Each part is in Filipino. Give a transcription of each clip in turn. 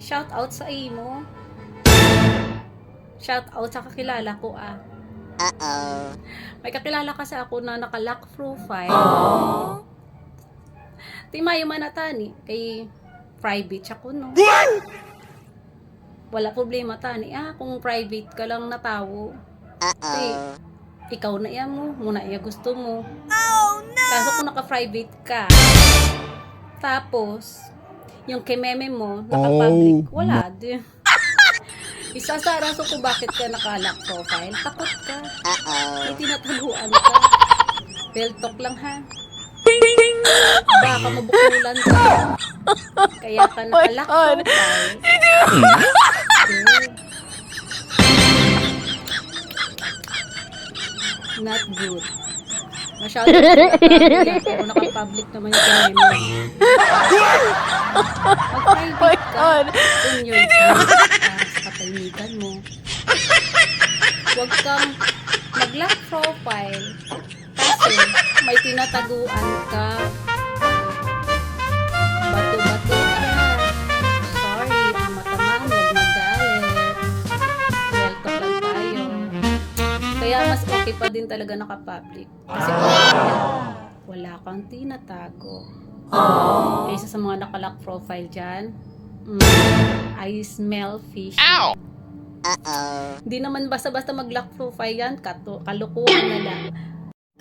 Shout out sa imo. Shout out sa kakilala ko Uh-oh. May kakilala kasi ako na naka-lock profile. Timayo man tani kay private siya ko no. Wala problema tani kung private ka lang na tao. Uh-oh. Ikaw na iya mo, muna iya gusto mo. Oh no! Kaso kung naka-private ka, tapos, yung kay meme mo, naka-public, wala din. Isa sa raso ko bakit ka naka-lock profile, takot ka. May tinataguan ka. Real talk lang ha. Baka mabukulan ka. Kaya ka naka-lock profile. Not good. Masyado pero naka-public naman yung kanina mo. Mag-private ka in your sa katahimikan mo. Huwag kang mag-lock profile kasi may tinataguan ka. Bato-bato ka. Sorry, ang matamaan, huwag magalit. Well, talk lang tayo. Kaya mas okay pa din talaga naka-public. Kasi wala kang tinatago. Kaysa sa mga naka-lock profile dyan, I smell fish. Uh-oh. Hindi naman basta-basta mag-lock profile yan, kalukuhan na lang.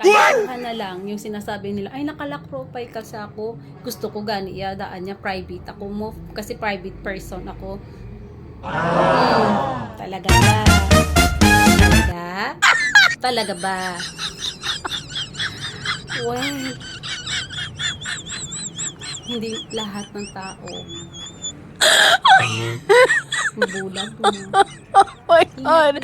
Kalukuhan na lang yung sinasabi nila, ay naka-lock profile kasi ako, gusto ko gani, daan niya private ako mo, kasi private person ako. Talaga ba? Talaga ba? Well, hindi lahat ng tao mabulag mo. Oh my God!